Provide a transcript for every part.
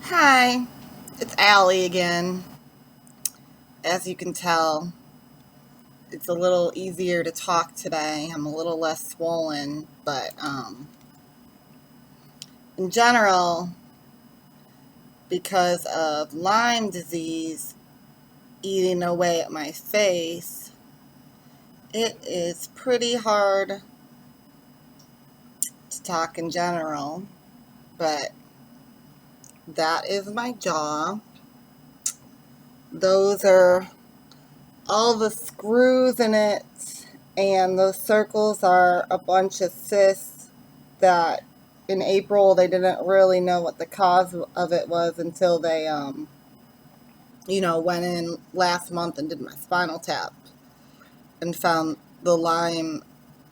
Hi, it's Allie again. As you can tell, it's a little easier to talk today. I'm a little less swollen, but in general, because of Lyme disease eating away at my face, it is pretty hard to talk in general, but that is my jaw. Those are all the screws in it, and those circles are a bunch of cysts that in April they didn't really know what the cause of it was until they went in last month and did my spinal tap and found the Lyme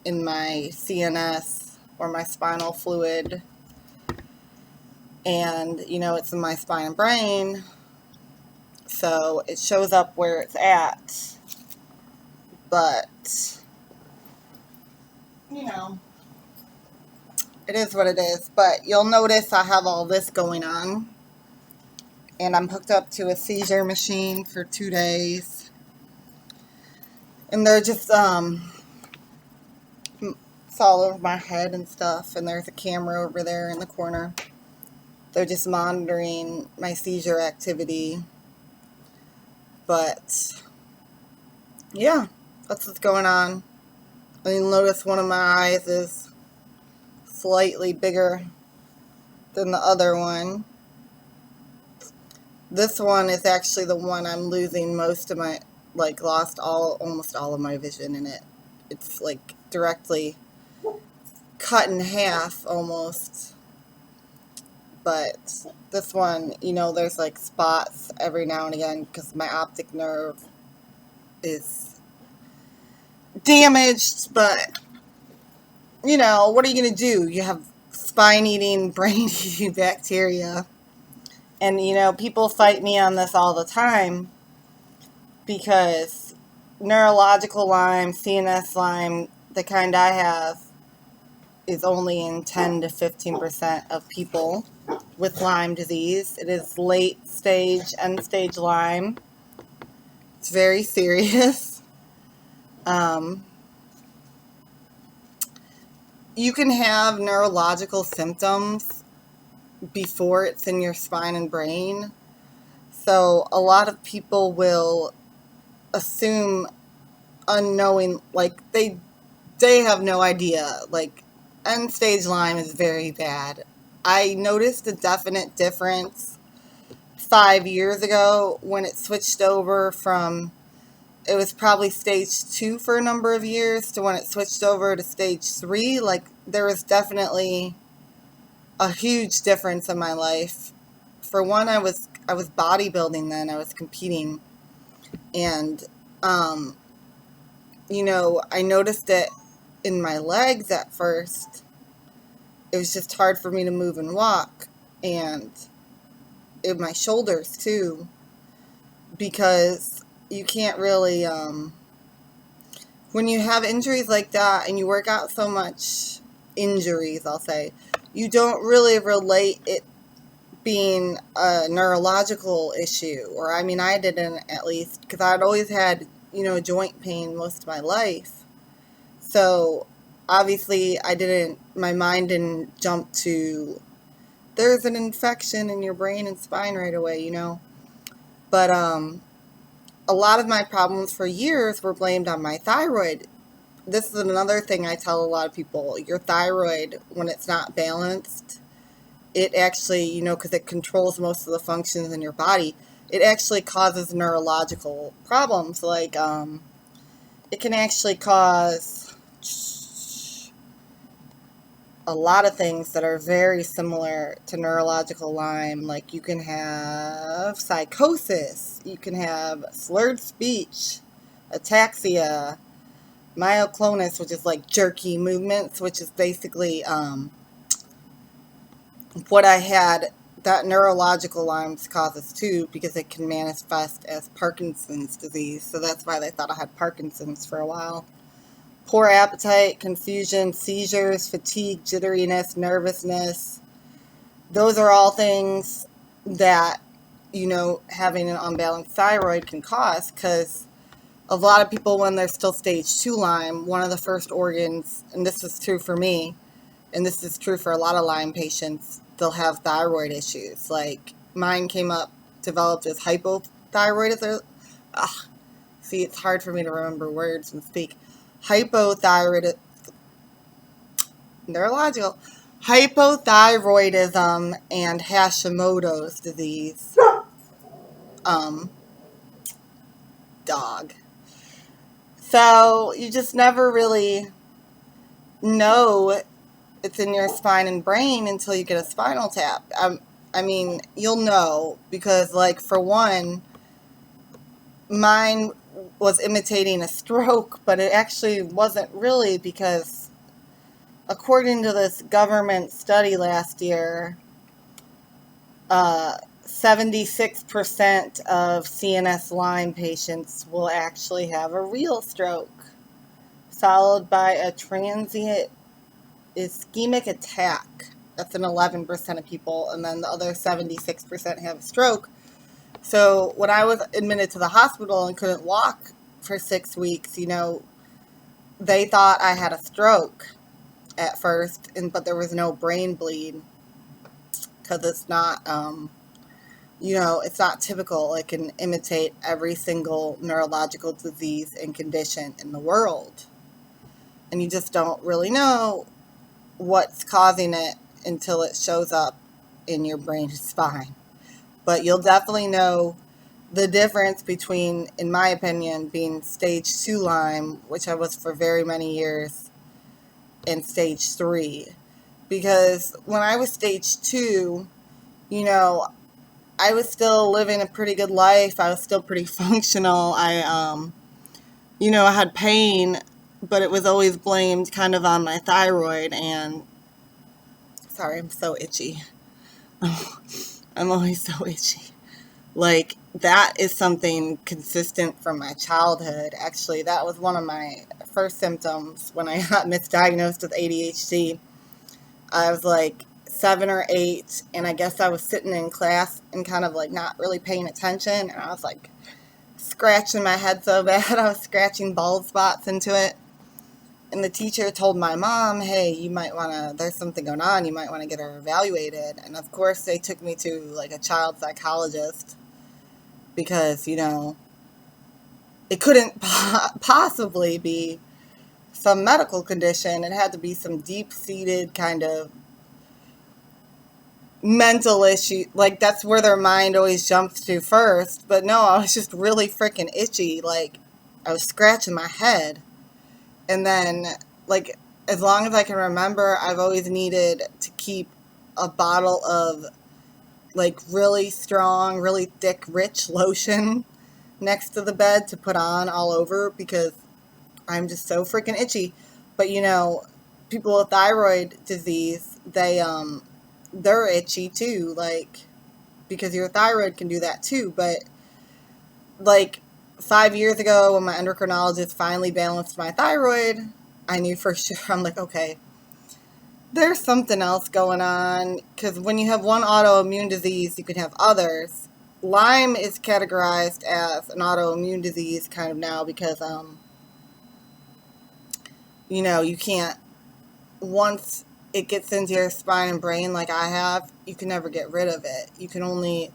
in my CNS, or my spinal fluid, and it's in my spine and brain, so it shows up where it's at. But you know it is what it is. But you'll notice I have all this going on, and I'm hooked up to a seizure machine for 2 days, and they're just it's all over my head and stuff, and there's a camera over there in the corner. They're just monitoring my seizure activity. But yeah, that's what's going on. And you'll notice one of my eyes is slightly bigger than the other one. This one is actually the one I'm losing most of my, lost almost all of my vision in it. It's like directly cut in half almost. But this one, there's like spots every now and again because my optic nerve is damaged. But what are you going to do? You have spine-eating, brain-eating bacteria. And, people fight me on this all the time because neurological Lyme, CNS Lyme, the kind I have, is only in 10 to 15% of people with Lyme disease. It is late stage, end stage Lyme. It's very serious. You can have neurological symptoms before it's in your spine and brain. So a lot of people will assume unknowing, they have no idea. Like, end stage Lyme is very bad. I noticed a definite difference 5 years ago when it switched over from, it was probably stage 2 for a number of years, to when it switched over to stage 3. Like, there was definitely a huge difference in my life. For one, I was bodybuilding then. I was competing, and I noticed it in my legs at first. It was just hard for me to move and walk, and in my shoulders too, because you can't really, when you have injuries like that and you work out so much, injuries, I'll say, you don't really relate it being a neurological issue. Or, I mean, I didn't, at least, because I'd always had, joint pain most of my life. So, obviously, my mind didn't jump to, there's an infection in your brain and spine right away, But, a lot of my problems for years were blamed on my thyroid. This is another thing I tell a lot of people. Your thyroid, when it's not balanced, it actually, because it controls most of the functions in your body, it actually causes neurological problems. Like, it can actually cause a lot of things that are very similar to neurological Lyme. Like, you can have psychosis, you can have slurred speech, ataxia, myoclonus, which is like jerky movements, which is basically what I had. That neurological Lyme causes too, because it can manifest as Parkinson's disease. So that's why they thought I had Parkinson's for a while. Poor appetite, confusion, seizures, fatigue, jitteriness, nervousness. Those are all things that, having an unbalanced thyroid can cause, because a lot of people, when they're still stage 2 Lyme, one of the first organs, and this is true for me, and this is true for a lot of Lyme patients, they'll have thyroid issues. Like mine developed as hypothyroidism. See, it's hard for me to remember words and speak. Hypothyroid, neurological, hypothyroidism and Hashimoto's disease. Um, Dog. So you just never really know it's in your spine and brain until you get a spinal tap. I mean, you'll know because, like, for one, mine was imitating a stroke, but it actually wasn't really, because according to this government study last year, 76% of CNS Lyme patients will actually have a real stroke, followed by a transient ischemic attack. That's an 11% of people, and then the other 76% have a stroke. So when I was admitted to the hospital and couldn't walk for 6 weeks, they thought I had a stroke at first, but there was no brain bleed, because it's not, it's not typical. It can imitate every single neurological disease and condition in the world, and you just don't really know what's causing it until it shows up in your brain and spine. But you'll definitely know the difference between, in my opinion, being stage 2 Lyme, which I was for very many years, and stage 3. Because when I was stage 2, I was still living a pretty good life. I was still pretty functional. I had pain, but it was always blamed kind of on my thyroid. And sorry, I'm so itchy. I'm always so itchy. Like, that is something consistent from my childhood. Actually, that was one of my first symptoms when I got misdiagnosed with ADHD. I was like 7 or 8, and I guess I was sitting in class and kind of like not really paying attention, and I was like scratching my head so bad. I was scratching bald spots into it. And the teacher told my mom, hey, there's something going on, you might want to get her evaluated. And of course, they took me to like a child psychologist, because, it couldn't possibly be some medical condition. It had to be some deep-seated kind of mental issue. Like, that's where their mind always jumps to first. But no, I was just really freaking itchy. Like, I was scratching my head. And then, like, as long as I can remember, I've always needed to keep a bottle of, like, really strong, really thick, rich lotion next to the bed to put on all over, because I'm just so freaking itchy. But, people with thyroid disease, they're itchy too, like, because your thyroid can do that too. But, like, 5 years ago, when my endocrinologist finally balanced my thyroid, I knew for sure. I'm like, okay, there's something else going on, because when you have one autoimmune disease, you can have others. Lyme is categorized as an autoimmune disease kind of now, because, you can't, once it gets into your spine and brain like I have, you can never get rid of it. You can only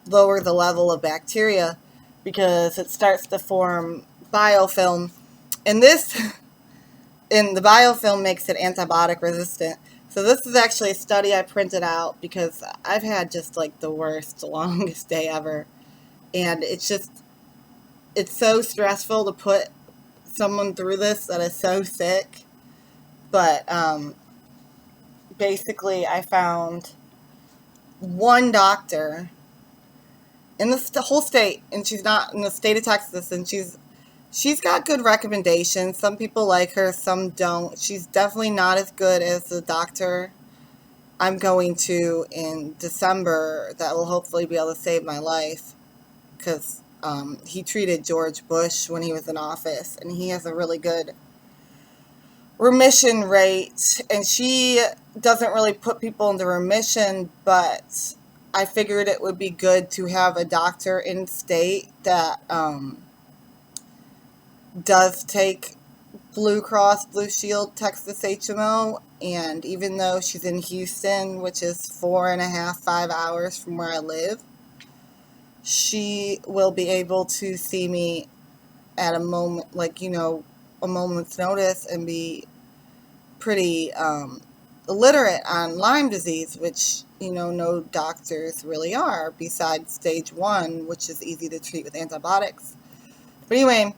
lower the level of bacteria, because it starts to form biofilm. And the biofilm makes it antibiotic resistant. So this is actually a study I printed out, because I've had just like the worst, longest day ever. And it's so stressful to put someone through this that is so sick. But basically, I found one doctor in the whole state, and she's not in the state of Texas, and she's got good recommendations. Some people like her, some don't. She's definitely not as good as the doctor I'm going to in December that will hopefully be able to save my life, because he treated George Bush when he was in office, and he has a really good remission rate. And she doesn't really put people into remission, but I figured it would be good to have a doctor in state that does take Blue Cross Blue Shield Texas HMO, and even though she's in Houston, which is 4.5, 5 hours from where I live, she will be able to see me at a moment, like, a moment's notice, and be pretty illiterate on Lyme disease, which, no doctors really are, besides stage 1, which is easy to treat with antibiotics. But anyway,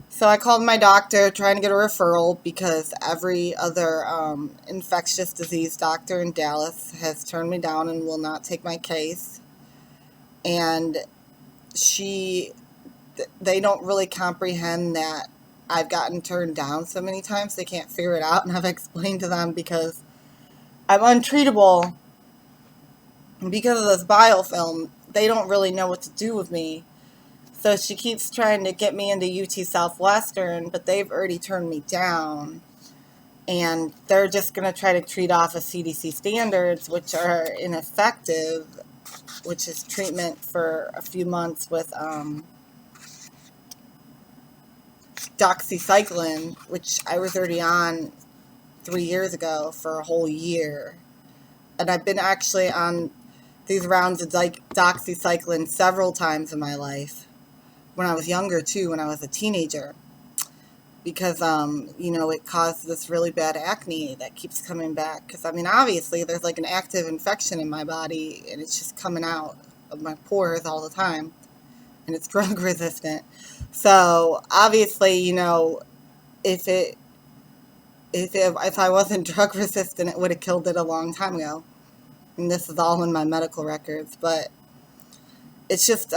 so I called my doctor trying to get a referral because every other infectious disease doctor in Dallas has turned me down and will not take my case. And they don't really comprehend that I've gotten turned down so many times. They can't figure it out. And I've explained to them because I'm untreatable because of this biofilm. They don't really know what to do with me. So she keeps trying to get me into UT Southwestern, but they've already turned me down. And they're just going to try to treat off of CDC standards, which are ineffective, which is treatment for a few months with doxycycline, which I was already on 3 years ago for a whole year. And I've been actually on these rounds of doxycycline several times in my life. When I was younger, too, when I was a teenager. Because, it caused this really bad acne that keeps coming back. Because, obviously, there's like an active infection in my body, and it's just coming out of my pores all the time. And it's drug resistant. So, obviously, if I wasn't drug resistant, it would have killed it a long time ago. And this is all in my medical records. But it's just,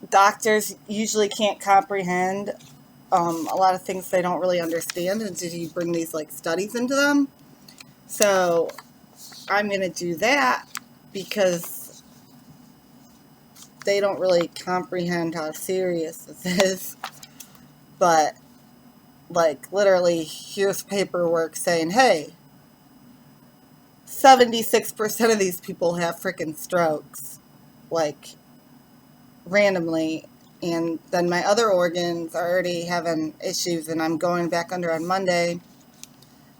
doctors usually can't comprehend a lot of things they don't really understand until you bring these studies into them. So I'm going to do that because they don't really comprehend how serious this is. But literally, here's paperwork saying, hey, 76% of these people have freaking strokes, randomly. And then my other organs are already having issues, and I'm going back under on Monday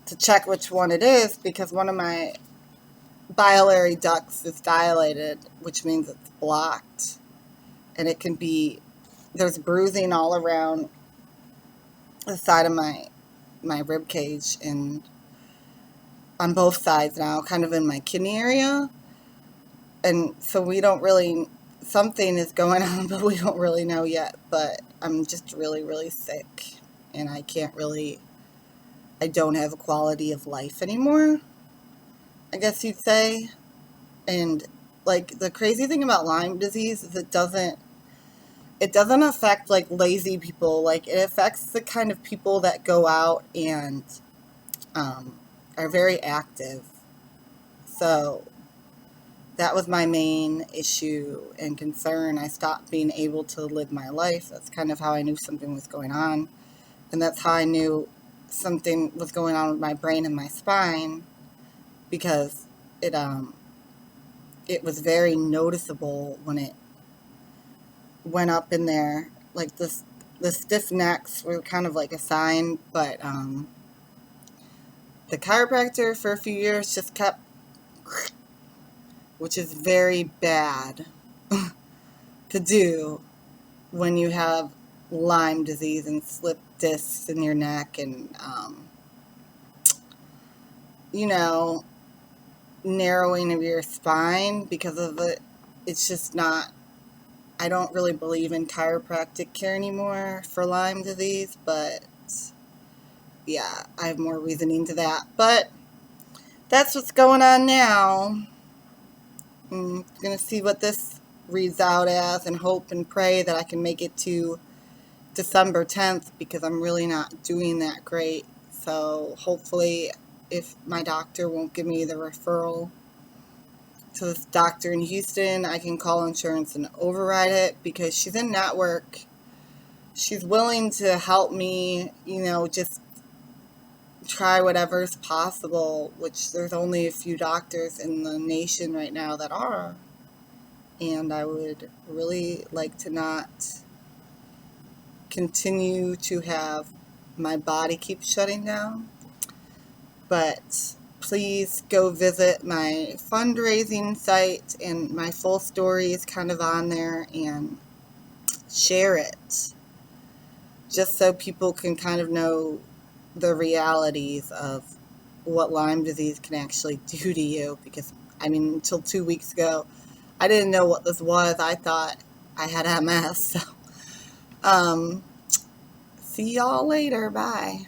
to check which one it is, because one of my biliary ducts is dilated, which means it's blocked. And it can be, there's bruising all around the side of my rib cage and on both sides now, kind of in my kidney area. And so we don't really, something is going on, but we don't really know yet. But I'm just really, really sick, and I don't have a quality of life anymore, I guess you'd say. And the crazy thing about Lyme disease is it doesn't affect lazy people. It affects the kind of people that go out and are very active. So that was my main issue and concern. I stopped being able to live my life. That's kind of how I knew something was going on. And that's how I knew something was going on with my brain and my spine, because it was very noticeable when it went up in there. The stiff necks were kind of a sign, but the chiropractor for a few years just kept, which is very bad to do when you have Lyme disease and slip discs in your neck and, narrowing of your spine because of it. It's just not, I don't really believe in chiropractic care anymore for Lyme disease, but yeah, I have more reasoning to that. But that's what's going on now. I'm going to see what this reads out as and hope and pray that I can make it to December 10th, because I'm really not doing that great. So hopefully, if my doctor won't give me the referral to this doctor in Houston, I can call insurance and override it, because she's in network. She's willing to help me, just try whatever's possible, which there's only a few doctors in the nation right now that are. and I would really like to not continue to have my body keep shutting down. But please go visit my fundraising site, and my full story is kind of on there, and share it just so people can kind of know the realities of what Lyme disease can actually do to you. Because, I mean, until 2 weeks ago, I didn't know what this was. I thought I had MS. So, see y'all later. Bye.